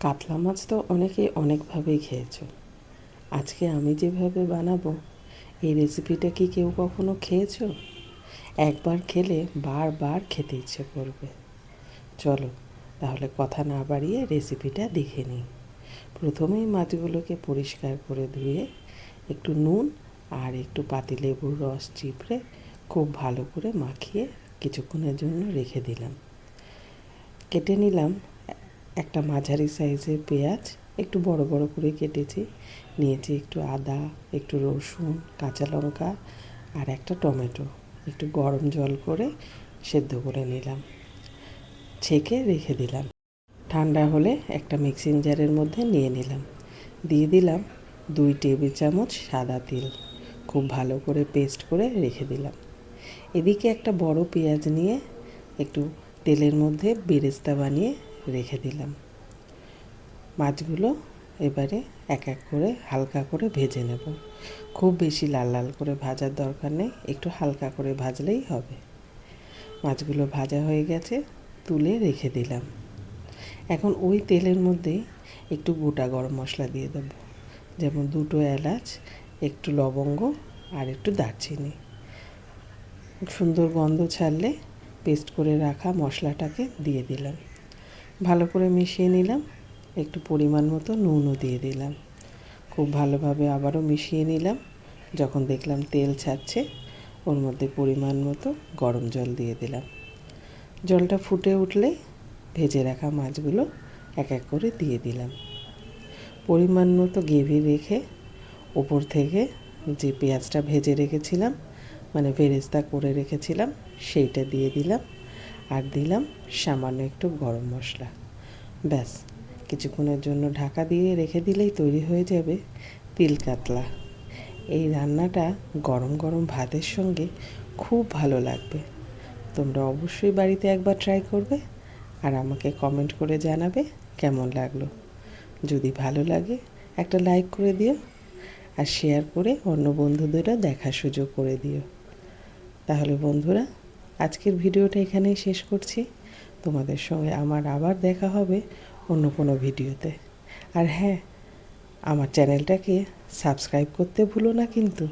কাতলা মাছ তো অনেকেই অনেকভাবেই খেয়েছো। আজকে আমি যেভাবে বানাবো এই রেসিপিটা কি কেউ কখনো খেয়েছো? একবার খেলে বারবার খেতে ইচ্ছে করবে। চলো তাহলে কথা না বাড়িয়ে রেসিপিটা দেখে নিই। প্রথমেই মাছগুলোকে পরিষ্কার করে ধুয়ে একটু নুন আর একটু পাতিলেবুর রস চিপড়ে খুব ভালো করে মাখিয়ে কিছুক্ষণের জন্য রেখে দিলাম। কেটে নিলাম একটা মাঝারি সাইজের পেঁয়াজ, একটু বড় বড় করে কেটেছি। নিয়েছি একটু আদা, একটু রসুন, কাঁচা লঙ্কা আর একটা টমেটো। একটু গরম জল করে সেদ্ধ করে নিলাম, ছেঁকে রেখে দিলাম। ঠান্ডা হলে একটা মিক্সিং জারের মধ্যে নিয়ে নিলাম। দিয়ে দিলাম 2 টেবিল চামচ সাদা তেল, খুব ভালো করে পেস্ট করে রেখে দিলাম। এদিকে একটা বড় পেঁয়াজ নিয়ে একটু তেলের মধ্যে বেরেস্তা বানিয়ে রেখে দিলাম। মাছগুলো এবারে এক এক করে হালকা করে ভেজে নেব। খুব বেশি লাল লাল করে ভাজার দরকার নেই, একটু হালকা করে ভাজলেই হবে। মাছগুলো ভাজা হয়ে গেছে, তুলে রেখে দিলাম। এখন ওই তেলের মধ্যে একটু গোটা গরম মশলা দিয়ে দেবো, যেমন 2 এলাচ, একটু লবঙ্গ আর একটু দারচিনি। সুন্দর গন্ধ ছাড়লে পেস্ট করে রাখা মশলাটাকে দিয়ে দিলাম, ভালো করে মিশিয়ে নিলাম। একটু পরিমাণ মতো নুনও দিয়ে দিলাম। খুব ভালোভাবে আবারও মিশিয়ে নিলাম। যখন দেখলাম তেল ছাড়ছে, ওর মধ্যে পরিমাণ মতো গরম জল দিয়ে দিলাম। জলটা ফুটে উঠলে ভেজে রাখা মাছগুলো এক এক করে দিয়ে দিলাম। পরিমাণ মতো গ্রেভি রেখে ওপর থেকে যে পেঁয়াজটা ভেজে রেখেছিলাম, মানে বেরেস্তা করে রেখেছিলাম, সেইটা দিয়ে দিলাম। আর দিলাম সামান্য একটু গরম মশলা। ব্যাস, কিছুক্ষণের জন্য ঢাকা দিয়ে রেখে দিলেই তৈরি হয়ে যাবে তিল কাতলা। এই রান্নাটা গরম গরম ভাতের সঙ্গে খুব ভালো লাগবে। তোমরা অবশ্যই বাড়িতে একবার ট্রাই করবে আর আমাকে কমেন্ট করে জানাবে কেমন লাগলো। যদি ভালো লাগে একটা লাইক করে দিও আর শেয়ার করে অন্য বন্ধুদেরও দেখার সুযোগ করে দিও। তাহলে বন্ধুরা, আজকের ভিডিওটা এখানেই শেষ করছি। তোমাদের সঙ্গে আমার আবার দেখা হবে অন্য কোনো ভিডিওতে। আর হ্যাঁ, আমার চ্যানেলটাকে সাবস্ক্রাইব করতে ভুলো না কিন্তু।